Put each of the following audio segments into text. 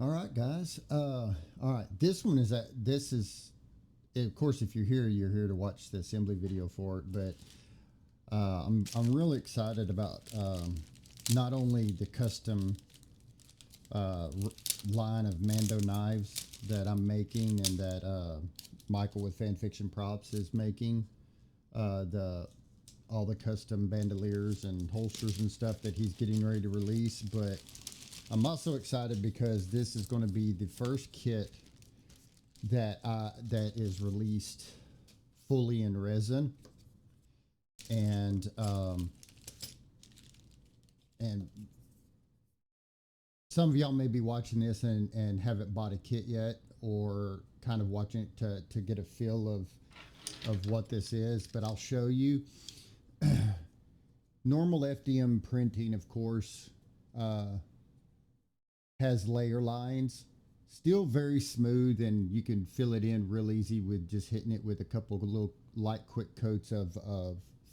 All right, guys. All right. This one is that this is, of course, if you're here to watch the assembly video for it. But I'm really excited about not only the custom line of Mando knives that I'm making and that Michael with Fan Fiction Props is making, the all the custom bandoliers and holsters and stuff that he's getting ready to release, but I'm also excited because this is going to be the first kit that is released fully in resin, and and some of y'all may be watching this and haven't bought a kit yet, or kind of watching it to get a feel of what this is, but I'll show you. Normal FDM printing, of course, has layer lines, still very smooth, and you can fill it in real easy with just hitting it with a couple of little light quick coats of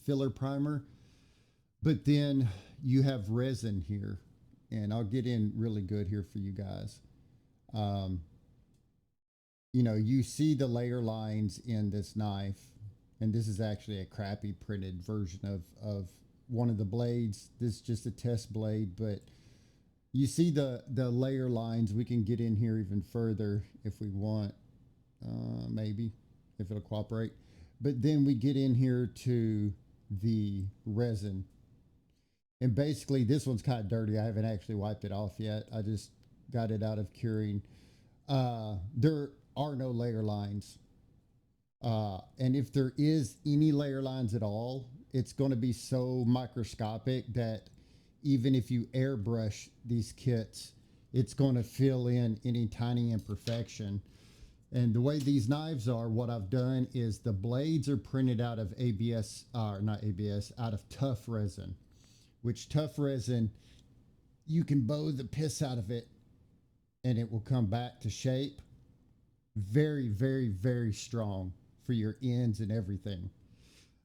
filler primer. But then you have resin here, and I'll get in really good here for you guys. You know, you see the layer lines in this knife, and this is actually a crappy printed version of one of the blades. This is just a test blade, but you see the layer lines. We can get in here even further if we want, maybe, if it'll cooperate. But then we get in here to the resin. And basically, this one's kind of dirty. I haven't actually wiped it off yet. I just got it out of curing. There are no layer lines. And if there is any layer lines at all, it's going to be so microscopic that even if you airbrush these kits, it's going to fill in any tiny imperfection. And the way these knives are, what I've done is the blades are printed out of ABS, or not ABS, out of tough resin, which tough resin, you can bow the piss out of it and it will come back to shape. Very, very, very strong for your ends and everything.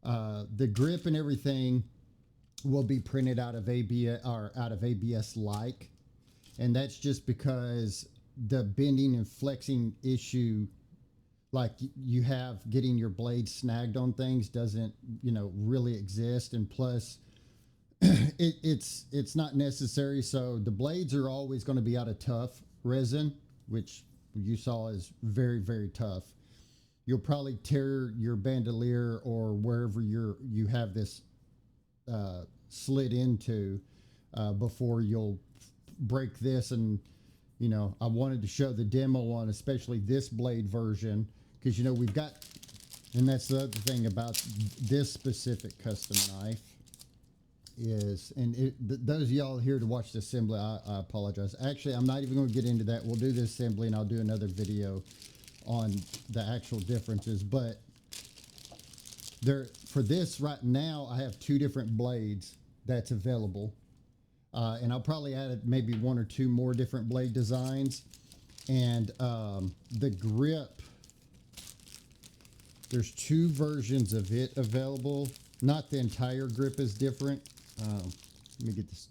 The grip and everything will be printed out of ABS, or out of ABS like, and that's just because the bending and flexing issue, like you have getting your blade snagged on things, doesn't really exist. And plus, it's not necessary. So the blades are always going to be out of tough resin, which you saw is very, very tough. You'll probably tear your bandolier or wherever you have this slid into before you'll break this. And I wanted to show the demo on especially this blade version, because we've got, and that's the other thing about this specific custom knife is, and those of y'all here to watch the assembly, I apologize. Actually, I'm not even going to get into that. We'll do the assembly and I'll do another video on the actual differences. But for this right now, I have two different blades that's available, and I'll probably add maybe one or two more different blade designs. And the grip, there's two versions of it available. Not the entire grip is different. Let me get this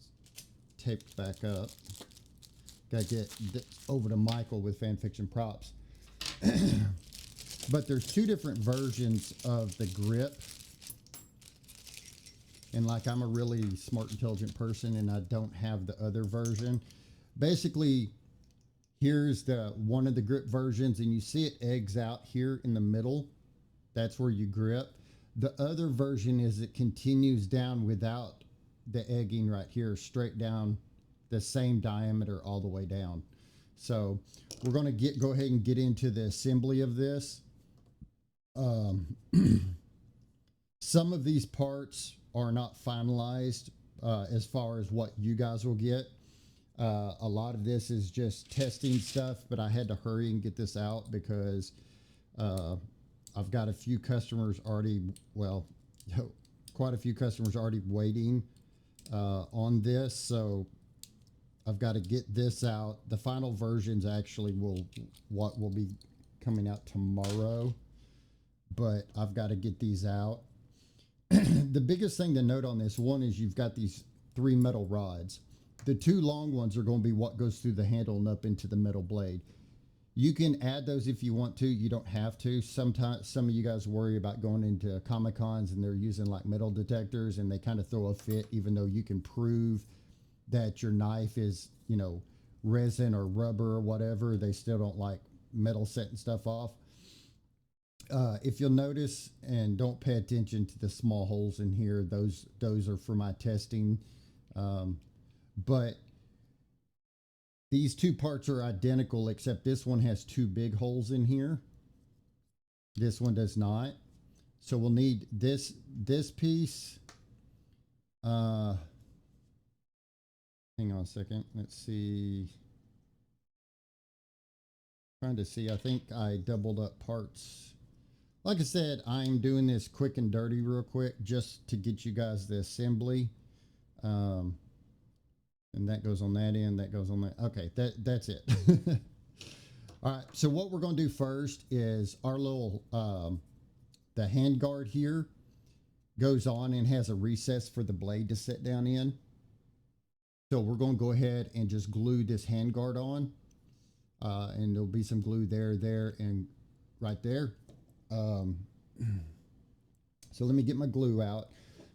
taped back up. Gotta get over to Michael with Fan Fiction Props. But there's two different versions of the grip, and like, I'm a really smart, intelligent person, and I don't have the other version. Basically, here's the one of the grip versions, and you see it eggs out here in the middle. That's where you grip. The other version is it continues down without the egging right here, straight down the same diameter all the way down. So we're going to go ahead and get into the assembly of this. Some of these parts are not finalized as far as what you guys will get. A lot of this is just testing stuff, but I had to hurry and get this out because I've got a few customers already, well, quite a few customers already waiting on this. So I've got to get this out. The final versions actually will be coming out tomorrow, but I've got to get these out. The biggest thing to note on this one is you've got these three metal rods. The two long ones are going to be what goes through the handle and up into the metal blade. You can add those if you want to. You don't have to. Sometimes some of you guys worry about going into Comic Cons and they're using like metal detectors and they kind of throw a fit, even though you can prove that your knife is, you know, resin or rubber or whatever. They still don't like metal setting stuff off. If you'll notice and don't pay attention to the small holes in here, those are for my testing. But these two parts are identical, except this one has two big holes in here. This one does not. So we'll need this piece. Hang on a second. Let's see. Trying to see. I think I doubled up parts. Like I said, I'm doing this quick and dirty real quick just to get you guys the assembly. And that goes on that end, that goes on that. Okay, that's it. All right, so what we're going to do first is our little, the hand guard here goes on and has a recess for the blade to sit down in. So we're going to go ahead and just glue this hand guard on. And there'll be some glue there, and right there. So let me get my glue out.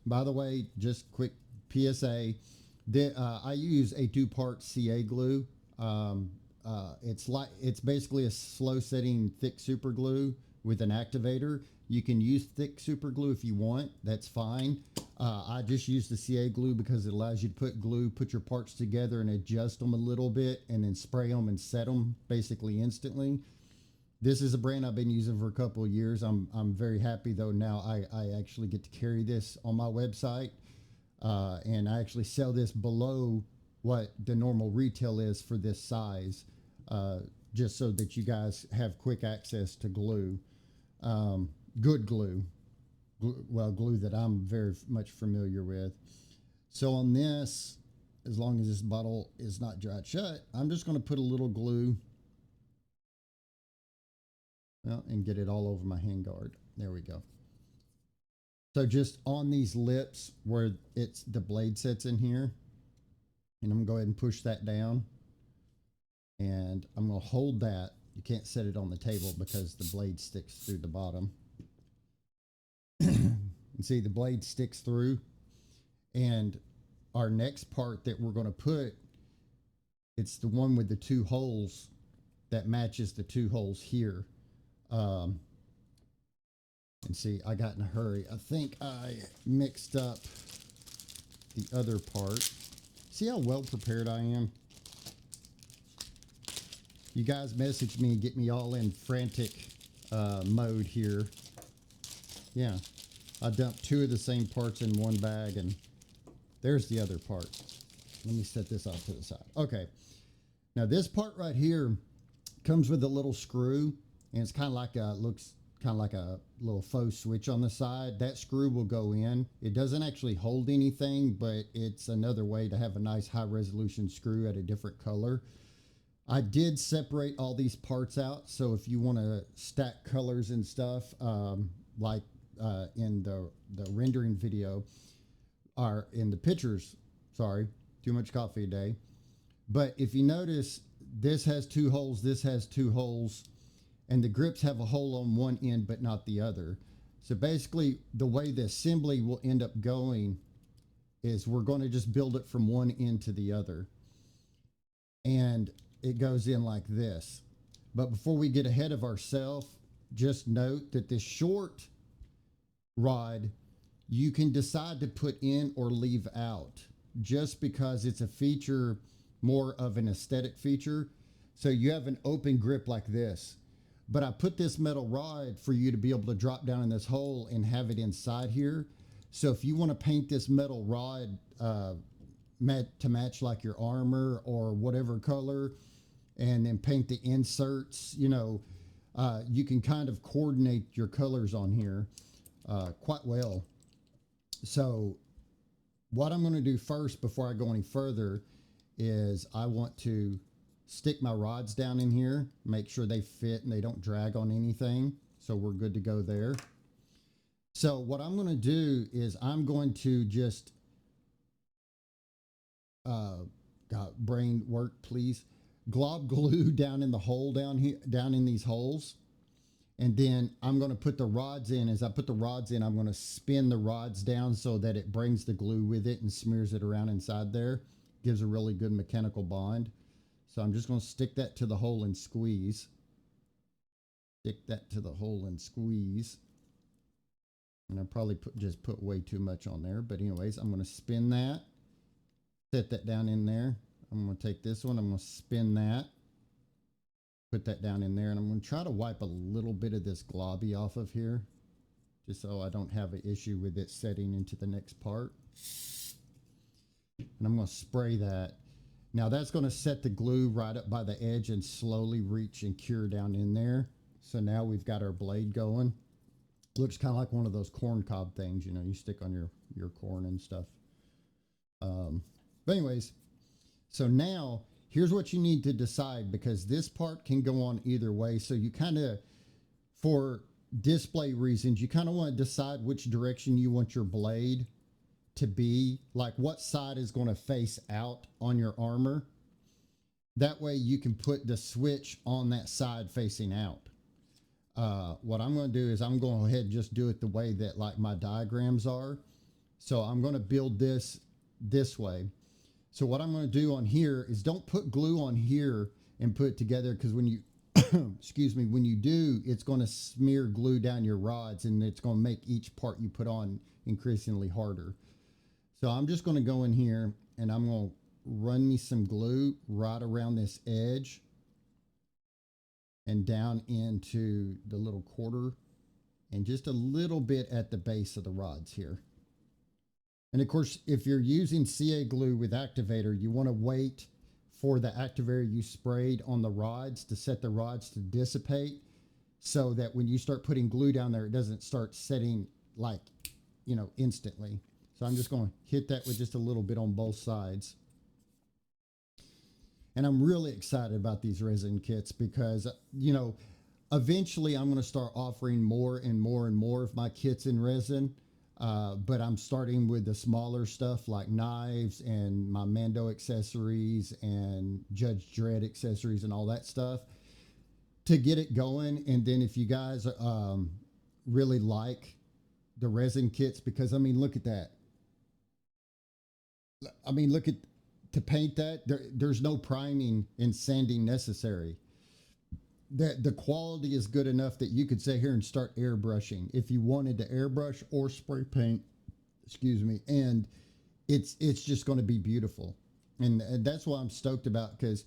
By the way, just quick PSA. I use a 2-part CA glue. It's basically a slow setting thick super glue with an activator. You can use thick super glue if you want. That's fine. I just use the CA glue because it allows you to put your parts together and adjust them a little bit and then spray them and set them basically instantly. This is a brand I've been using for a couple of years. I'm very happy though now I actually get to carry this on my website. And I actually sell this below what the normal retail is for this size, just so that you guys have quick access to glue. Good glue. Glue that I'm very much familiar with. So on this, as long as this bottle is not dried shut, I'm just going to put a little glue and get it all over my handguard. There we go. So just on these lips where the blade sits in here, and I'm going to go ahead and push that down. And I'm going to hold that. You can't set it on the table because the blade sticks through the bottom. And see, the blade sticks through. And our next part that we're going to put, it's the one with the two holes that matches the two holes here. And see, I got in a hurry. I think I mixed up the other part. See how well prepared I am? You guys message me and get me all in frantic mode here. Yeah, I dumped 2 of the same parts in one bag, and there's the other part. Let me set this off to the side. Okay, now this part right here comes with a little screw, and it's kind of like looks kind of like a little faux switch on the side. That screw will go in. It doesn't actually hold anything, but it's another way to have a nice high resolution screw at a different color. I did separate all these parts out, so if you want to stack colors and stuff, like in the rendering video, or in the pictures, sorry, too much coffee a day. But if you notice, this has 2 holes, this has 2 holes, and the grips have a hole on one end but not the other. So basically the way the assembly will end up going is we're going to just build it from one end to the other. And it goes in like this. But before we get ahead of ourselves, just note that this short rod, you can decide to put in or leave out just because it's a feature, more of an aesthetic feature. So you have an open grip like this. But I put this metal rod for you to be able to drop down in this hole and have it inside here. So if you want to paint this metal rod to match like your armor or whatever color, and then paint the inserts, you know, you can kind of coordinate your colors on here quite well. So what I'm going to do first before I go any further is I want to stick my rods down in here, make sure they fit and they don't drag on anything. So we're good to go there. So what I'm going to do is I'm going to just brain work, please. Glob glue down in the hole down here, down in these holes. And then I'm going to put the rods in. As I put the rods in, I'm going to spin the rods down so that it brings the glue with it and smears it around inside there. Gives a really good mechanical bond. So I'm just going to stick that to the hole and squeeze. Stick that to the hole and squeeze. And I probably just put way too much on there. But anyways, I'm going to spin that. Set that down in there. I'm going to take this one. I'm going to spin that. Put that down in there. And I'm going to try to wipe a little bit of this globby off of here. Just so I don't have an issue with it setting into the next part. And I'm going to spray that. Now that's going to set the glue right up by the edge and slowly reach and cure down in there. So now we've got our blade going. Looks kind of like one of those corn cob things, you know, you stick on your corn and stuff. But anyways, so now here's what you need to decide, because this part can go on either way. So you kind of, for display reasons, you kind of want to decide which direction you want your blade to be, like what side is going to face out on your armor. That way you can put the switch on that side facing out. What I'm going to do is I'm going to go ahead and just do it the way that like my diagrams are. So I'm going to build this way. So what I'm going to do on here is don't put glue on here and put it together, because when you, excuse me, when you do, it's going to smear glue down your rods and it's going to make each part you put on increasingly harder. So I'm just going to go in here and I'm going to run me some glue right around this edge and down into the little quarter and just a little bit at the base of the rods here. And of course, if you're using CA glue with activator, you want to wait for the activator you sprayed on the rods to set the rods to dissipate, so that when you start putting glue down there, it doesn't start setting like, you know, instantly. So I'm just going to hit that with just a little bit on both sides. And I'm really excited about these resin kits because, you know, eventually I'm going to start offering more and more and more of my kits in resin. But I'm starting with the smaller stuff like knives and my Mando accessories and Judge Dredd accessories and all that stuff to get it going. And then if you guys really like the resin kits, because I mean, look at that. I mean, look at, to paint that, there's no priming and sanding necessary. The quality is good enough that you could sit here and start airbrushing if you wanted to airbrush or spray paint, excuse me, and it's just going to be beautiful. And that's what I'm stoked about, because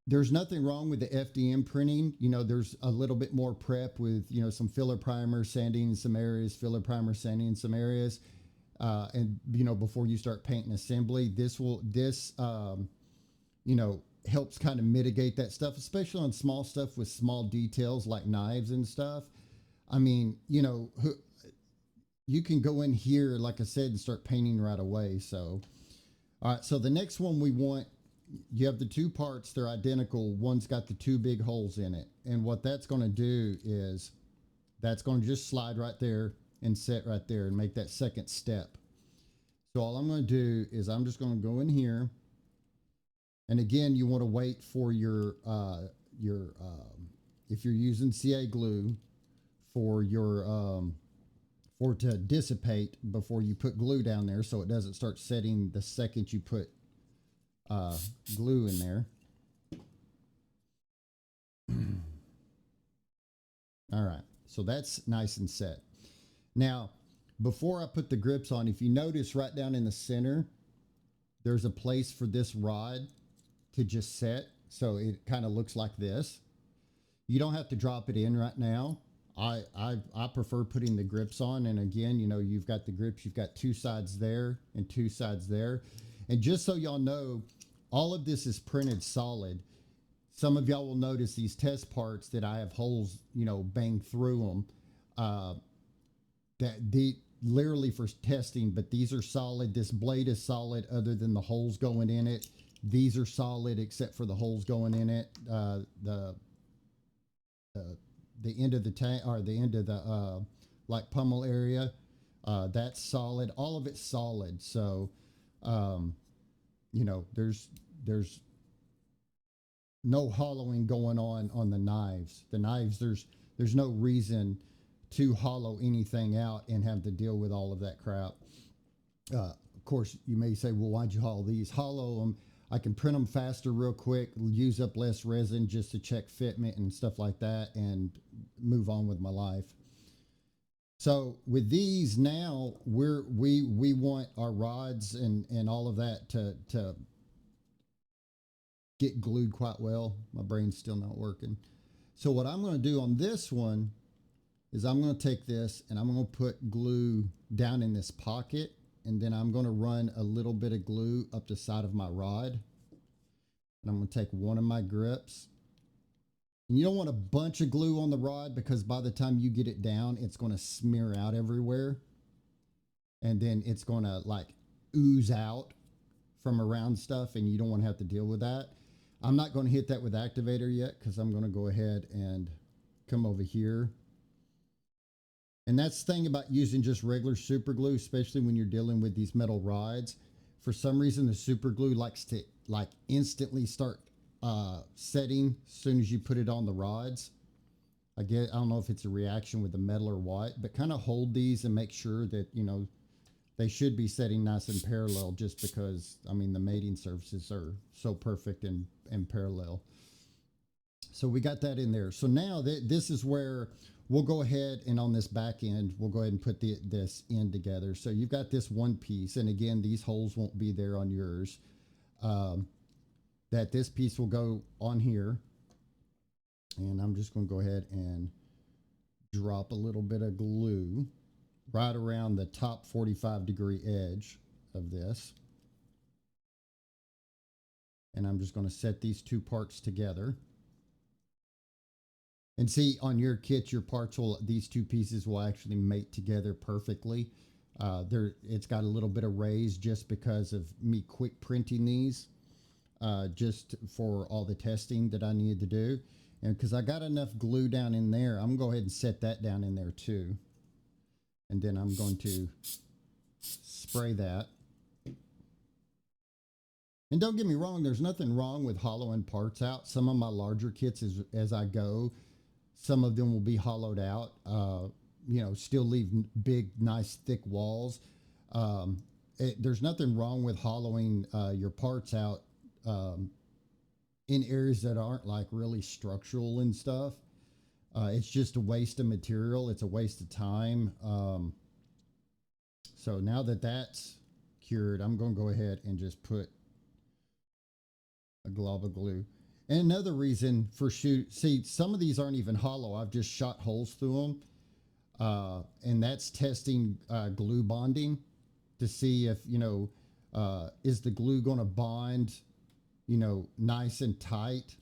there's nothing wrong with the FDM printing. You know, there's a little bit more prep with, you know, some filler primer sanding in some areas, filler primer sanding in some areas. And, you know, before you start painting assembly, this you know, helps kind of mitigate that stuff, especially on small stuff with small details like knives and stuff. I mean, you know, you can go in here, like I said, and start painting right away. So, all right. So the next one we want, you have the two parts, they're identical. One's got the two big holes in it. And what that's going to do is that's going to just slide right there and set right there and make that second step. So all I'm going to do is I'm just going to go in here. And again, you want to wait for your if you're using CA glue, for your for it to dissipate before you put glue down there, so it doesn't start setting the second you put glue in there. All right, so that's nice and set. Now, before I put the grips on, if you notice right down in the center, there's a place for this rod to just set, so it kind of looks like this. You don't have to drop it in right now. I prefer putting the grips on, and again, you know, you've got the grips, you've got two sides there and two sides there. And just so y'all know, all of this is printed solid. Some of y'all will notice these test parts that I have holes, you know, banged through them. Literally for testing, but these are solid. This blade is solid other than the holes going in it. These are solid except for the holes going in it. The end of the tank, or the end of the like pummel area, that's solid. All of it's solid. So you know, there's there's no hollowing going on the knives. The knives, there's no reason to hollow anything out and have to deal with all of that crap. Of course, you may say, well, why'd you hollow these? Hollow them. I can print them faster real quick, use up less resin just to check fitment and stuff like that, and move on with my life. So with these now, we want our rods and all of that to get glued quite well. My brain's still not working. So what I'm going to do on this one is I'm going to take this and I'm going to put glue down in this pocket, and then I'm going to run a little bit of glue up the side of my rod. And I'm going to take one of my grips. And you don't want a bunch of glue on the rod, because by the time you get it down, it's going to smear out everywhere. And then it's going to like ooze out from around stuff, and you don't want to have to deal with that. I'm not going to hit that with activator yet, because I'm going to go ahead and come over here. And that's the thing about using just regular super glue, especially when you're dealing with these metal rods. For some reason, the super glue likes to like instantly start setting as soon as you put it on the rods. I don't know if it's a reaction with the metal or what, but kind of hold these and make sure that, you know, they should be setting nice and parallel, just because, I mean, the mating surfaces are so perfect and parallel. So we got that in there. So now this is where we'll go ahead and on this back end, we'll go ahead and put this end together. So you've got this one piece. And again, these holes won't be there on yours. That this piece will go on here. And I'm just going to go ahead and drop a little bit of glue right around the top 45-degree edge of this. And I'm just going to set these two parts together. And see, on your kit, your parts will, these two pieces will actually mate together perfectly. It's got a little bit of raise just because of me quick printing these, just for all the testing that I needed to do. And because I got enough glue down in there, I'm going to go ahead and set that down in there too. And then I'm going to spray that. And don't get me wrong, there's nothing wrong with hollowing parts out. Some of my larger kits, as I go, some of them will be hollowed out, you know, still leave big, nice, thick walls. There's nothing wrong with hollowing your parts out in areas that aren't like really structural and stuff. It's just a waste of material. It's a waste of time. So now that that's cured, I'm going to go ahead and just put a glob of glue. And another reason for see, some of these aren't even hollow. I've just shot holes through them. And that's testing glue bonding to see if, you know, is the glue going to bond, you know, nice and tight?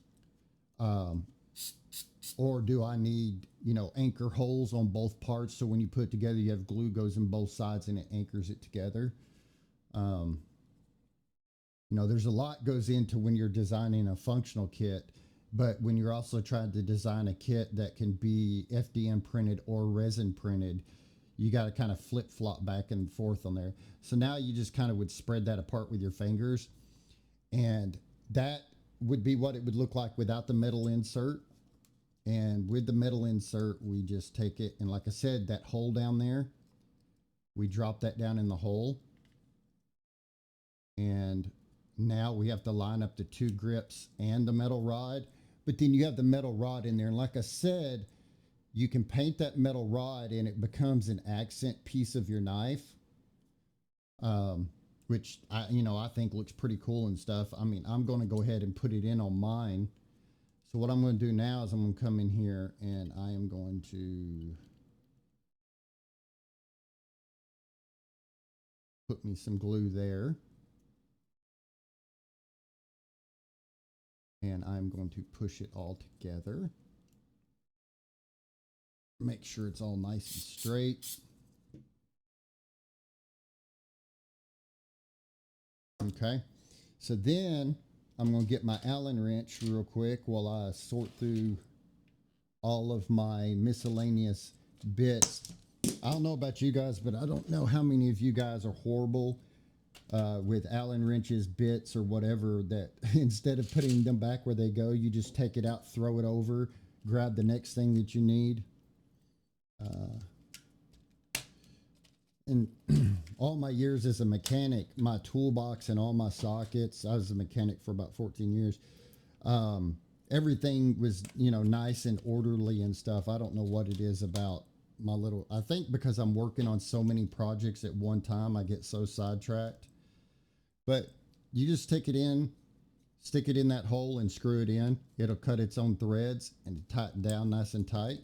Or do I need, you know, anchor holes on both parts, so when you put it together, you have glue goes in both sides and it anchors it together. You know, there's a lot goes into when you're designing a functional kit, but when you're also trying to design a kit that can be FDM printed or resin printed, you got to kind of flip-flop back and forth on there. So now you just kind of would spread that apart with your fingers, and that would be what it would look like without the metal insert. And with the metal insert, we just take it, and like I said, that hole down there, we drop that down in the hole. And now we have to line up the two grips and the metal rod. But then you have the metal rod in there. And like I said, you can paint that metal rod and it becomes an accent piece of your knife. Which I think looks pretty cool and stuff. I mean, I'm going to go ahead and put it in on mine. So what I'm going to do now is I'm going to come in here and I am going to put me some glue there. And I'm going to push it all together. Make sure it's all nice and straight. Okay, so then I'm going to get my Allen wrench real quick while I sort through all of my miscellaneous bits. I don't know about you guys, but I don't know how many of you guys are horrible with Allen wrenches, bits, or whatever, that instead of putting them back where they go, you just take it out, throw it over, grab the next thing that you need. Uh, and all my years as a mechanic, my toolbox and all my sockets, I was a mechanic for about 14 years. Everything was, nice and orderly and stuff. I don't know what it is about my little, I think because I'm working on so many projects at one time, I get so sidetracked. But you just stick it in that hole and screw it in. It'll cut its own threads and tighten down nice and tight.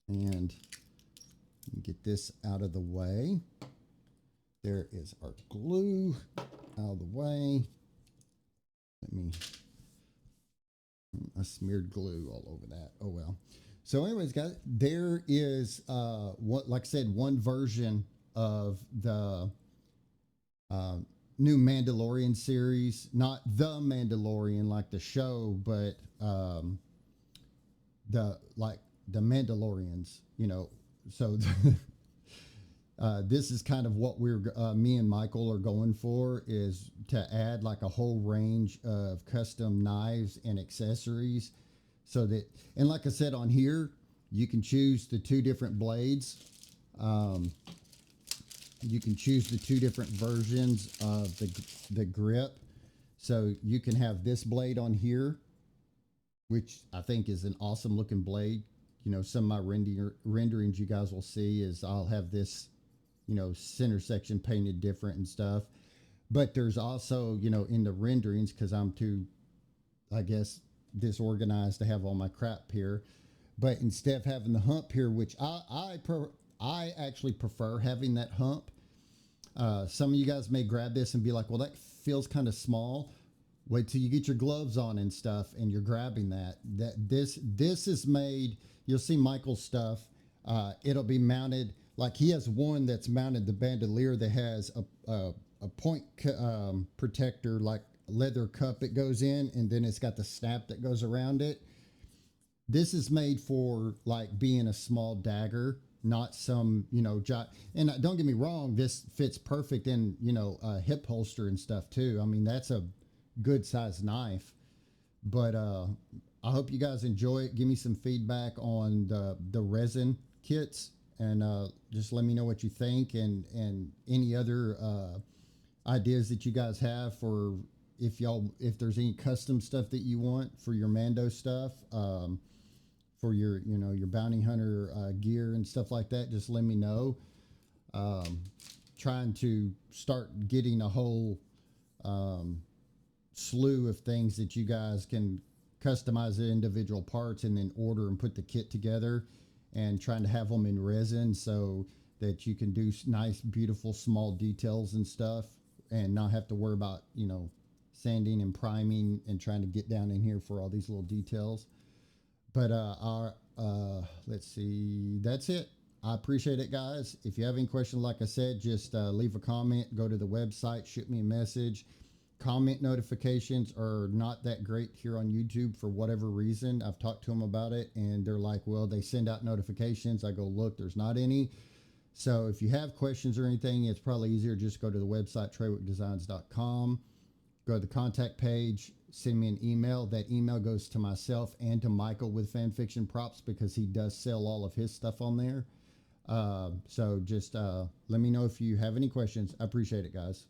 And get this out of the way. There is our glue out of the way. I smeared glue all over that. Oh well. So, anyways, guys, there is what, like I said, one version of the new Mandalorian series. Not the Mandalorian like the show, but the Mandalorians. So this is kind of what me and Michael are going for, is to add like a whole range of custom knives and accessories, so that, and like I said on here, you can choose the two different blades. You can choose the two different versions of the grip. So you can have this blade on here, which I think is an awesome looking blade. Some of my renderings you guys will see is I'll have this, center section painted different and stuff. But there's also, in the renderings, because I'm too, I guess, disorganized to have all my crap here. But instead of having the hump here, which I actually prefer having that hump. Some of you guys may grab this and be like, well, that feels kind of small. Wait till you get your gloves on and stuff and you're grabbing that. This is made, you'll see Michael's stuff. It'll be mounted, like he has one that's mounted the bandolier that has a point protector, like leather cup it goes in, and then it's got the snap that goes around it. This is made for like being a small dagger, not some, and don't get me wrong, this fits perfect in, a hip holster and stuff too. I mean, that's a good sized knife. But I hope you guys enjoy it. Give me some feedback on the resin kits, and just let me know what you think, and any other ideas that you guys have for if there's any custom stuff that you want for your Mando stuff, for your your bounty hunter gear and stuff like that. Just let me know. Trying to start getting a whole slew of things that you guys can customize the individual parts and then order and put the kit together, and trying to have them in resin so that you can do nice, beautiful, small details and stuff, and not have to worry about, sanding and priming and trying to get down in here for all these little details. But let's see, that's it. I appreciate it, guys. If you have any questions, like I said, just leave a comment, go to the website, shoot me a message. Comment notifications are not that great here on YouTube for whatever reason. I've talked to them about it, and they're like, well, they send out notifications. I go, look, there's not any. So if you have questions or anything, it's probably easier just go to the website, traywickdesigns.com. Go to the contact page, send me an email. That email goes to myself and to Michael with Fanfiction Props, because he does sell all of his stuff on there. So just let me know if you have any questions. I appreciate it, guys.